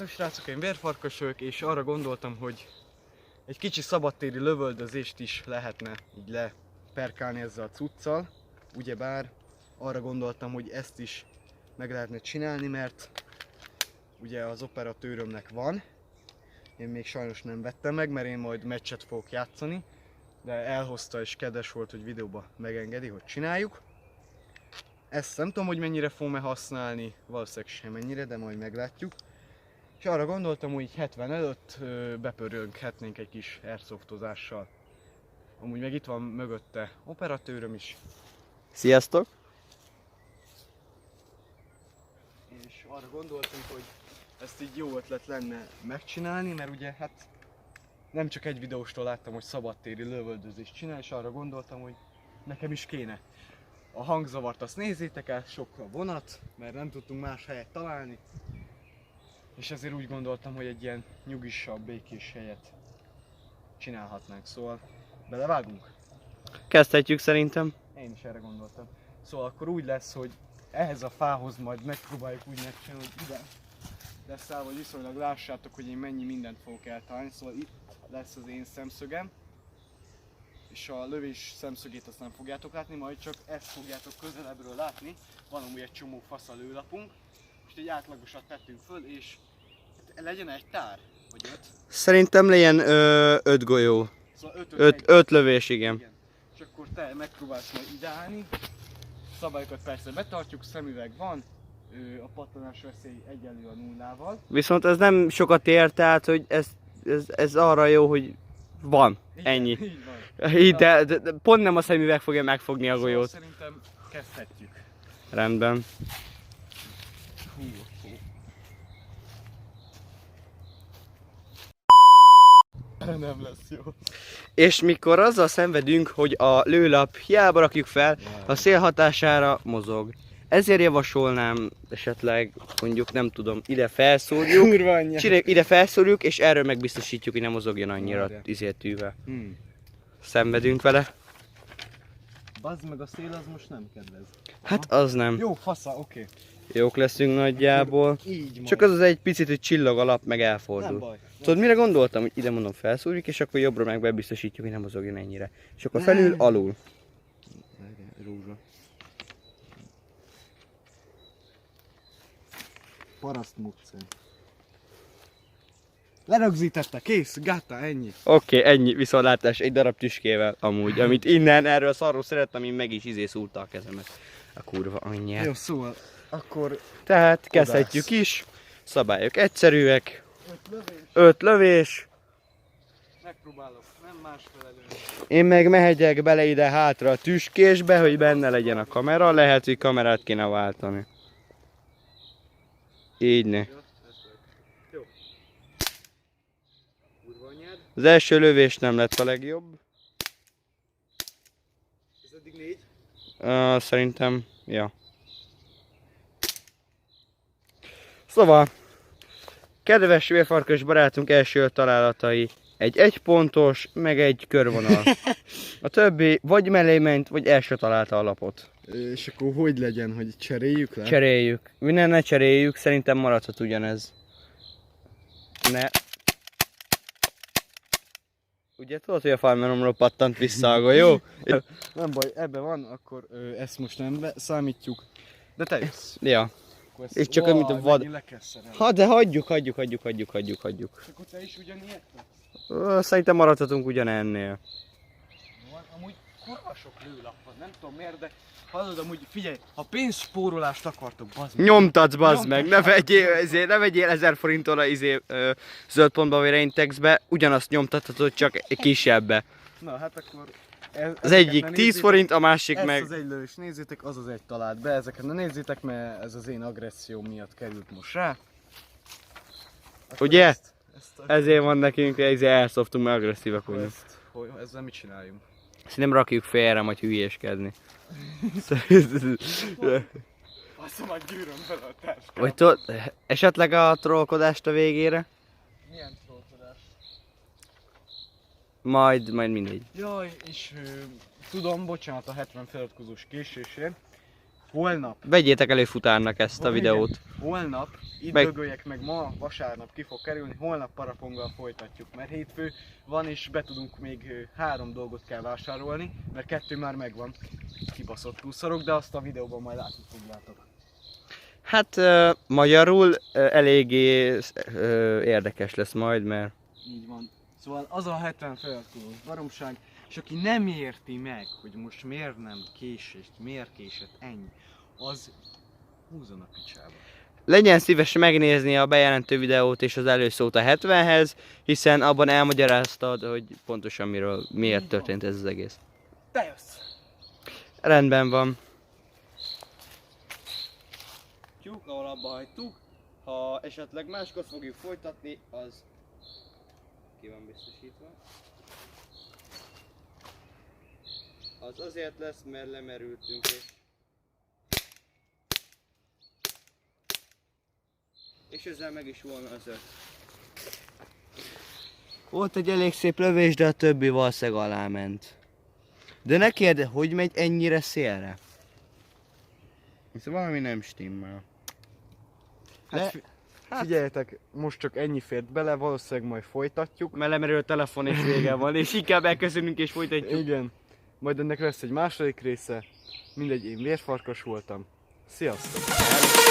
Sziasztok srácok, én Vérfarkas vagyok, és arra gondoltam, hogy egy kicsi szabadtéri lövöldözést is lehetne így leperkálni ezzel a cuccal. Ugyebár arra gondoltam, hogy ezt is meg lehetne csinálni, mert ugye az operatőrömnek van. Én még sajnos nem vettem meg, mert én majd meccset fogok játszani. De elhozta és kedves volt, hogy videóba megengedi, hogy csináljuk. Ezt nem tudom, hogy mennyire fogom-e használni, valószínűleg semennyire, de majd meglátjuk. És arra gondoltam, hogy 70 előtt bepöröghetnénk egy kis airsoftozással. Amúgy meg itt van mögötte operatőröm is. Sziasztok! És arra gondoltunk, hogy ezt így jó ötlet lenne megcsinálni, mert ugye hát nem csak egy videóstól láttam, hogy szabadtéri lövöldözést csinál, és arra gondoltam, hogy nekem is kéne. A hangzavart azt nézzétek el, sok a vonat, mert nem tudtunk más helyet találni. És ezért úgy gondoltam, hogy egy ilyen nyugisabb, békés helyet csinálhatnánk, szóval belevágunk? Kezdhetjük szerintem. Én is erre gondoltam. Szóval akkor úgy lesz, hogy ehhez a fához majd megpróbáljuk úgy megcsinálni, hogy ide leszáll, hogy viszonylag lássátok, hogy én mennyi mindent fogok eltalálni. Szóval itt lesz az én szemszögem. És a lövés szemszögét azt nem fogjátok látni, majd csak ezt fogjátok közelebbről látni. Van amúgy egy csomó fasz a lőlapunk. Most egy átlagosat tettünk föl, és legyen egy tár, vagy 5? Szerintem legyen 5 golyó. Szóval 5 lövés, igen. És akkor te megpróbálsz majd ideálni. Szabályokat persze betartjuk, szemüveg van. A pattanás veszély egyenlő a nullával. Viszont ez nem sokat ér, tehát hogy ez arra jó, hogy van. Igen, Ennyi. Így van. De pont nem a szemüveg fogja megfogni a golyót. Szóval szerintem kezdhetjük. Rendben. Hú. Nem lesz jó. És mikor azzal szenvedünk, hogy a lőlap hiába rakjuk fel, a szél hatására mozog. Ezért javasolnám esetleg, mondjuk nem tudom, ide felszórjuk. Csináljuk, ide felszórjuk, és erről megbiztosítjuk, hogy nem mozogjon annyira tűvel. Szenvedünk vele. Bazd meg, a szél az most nem kedvez. Hát az nem. Jó, fasza, oké. Jók leszünk nagyjából. Így Csak az egy picit, hogy csillog a lap, meg nem elfordul. baj. Tudod, mire gondoltam? Hogy ide mondom felszúrjuk, és akkor jobbra meg bebiztosítjuk, hogy nem mozogjon ennyire. És akkor felül, alul. Rózsa. Paraszt mutce. Lerögzítette, kész, gáta, ennyi. Oké, ennyi, viszontlátás egy darab tüskével amúgy, amit innen erről a szarról szerettem, én meg is szúrta a kezemet. A kurva anyját. Jó, szóval akkor Tehát kezdhetjük is. Szabályok egyszerűek. 5 lövés. 5 lövés. Megpróbálok, nem másfele lőni. Én meg mehegyek bele ide hátra a tüskésbe, hogy benne legyen a kamera. Lehet, hogy kamerát kéne váltani. Így ne. Jó. Kurva anyád. Az első lövés nem lett a legjobb. Ez eddig 4. Szerintem, ja. Szóval, kedves Vérfarkas barátunk első találatai egy egypontos, meg egy körvonal. A többi vagy mellé ment, vagy el se találta a lapot. És akkor hogy legyen, hogy cseréljük le? Cseréljük. Minden ne cseréljük, szerintem maradhat ugyanez. Ne. Ugye tudod, hogy a farmeromról pattant vissza a golyó? Nem baj, ebben van, akkor ezt most nem számítjuk. De te jössz. Ja. És csak mint a vad. Ha, de hagyjuk. És akkor te is ugyanilyet lesz? Szerintem maradhatunk ugyanennél. Amúgy kurva sok lőlap van, nem tudom miért, de hallod, amúgy figyelj, ha pénzspórolást akartok, bazd meg. Nyomtatsz, bazd meg, ne vegyél 1000 forintra zöld pontba vagy Reintexbe, ugyanazt nyomtathatod, csak kisebbe. Na hát akkor... Az egyik 10 forint, a másik ezt meg... az egy lövés nézzétek, az az egy talált be, ezeket ne nézzétek, mert ez az én agresszió miatt került most rá. Akkor Ugye? ezt Ezért van nekünk, hogy elszoftunk, mert agresszívak vagyunk. ezzel mit csináljunk? Ezt nem rakjuk félre, majd hülyéskedni. Azt majd gyűröm bele a táskát. Vagy tudod, esetleg a trollkodást a végére? Milyen trollkodás? Majd mindegy. Jaj, és tudom, bocsánat a 70 feliratkozós késésért. Holnap. Vegyétek elő futárnak ezt a videót. holnap, itt Meg- dögöljek meg, ma vasárnap ki fog kerülni, holnap paraponggal folytatjuk, mert hétfő van és be tudunk még 3 dolgot kell vásárolni, mert 2 már megvan, kibaszott túlszorok, de azt a videóban majd látni fogjátok. Hát magyarul eléggé érdekes lesz majd, mert Így van. Szóval az a 70 feliratkozós baromság, és aki nem érti meg, hogy most miért nem késett, miért késett ennyi, az húzzon a picsába. legyen szíves megnézni a bejelentő videót és az előszót a 70-hez, hiszen abban elmagyaráztad, hogy pontosan miért Így történt ez az egész. Te jössz! Rendben van. Tyúk, ahol abba hagytuk, ha esetleg máskor fogjuk folytatni, az ki van biztosítva. Az azért lesz, mert lemerültünk és ezzel meg is volna az öt. Volt egy elég szép lövés, de a többi valószínűleg aláment. De ne kérde, hogy megy ennyire szélre? Ez valami nem stimmel. Figyeljetek, most csak ennyi fért bele, valószínűleg majd folytatjuk. Mert lemerül a telefon és vége van, és inkább elköszönünk és folytatjuk. Igen. Majd ennek lesz egy második része. Mindegy, én vérfarkas voltam. Sziasztok!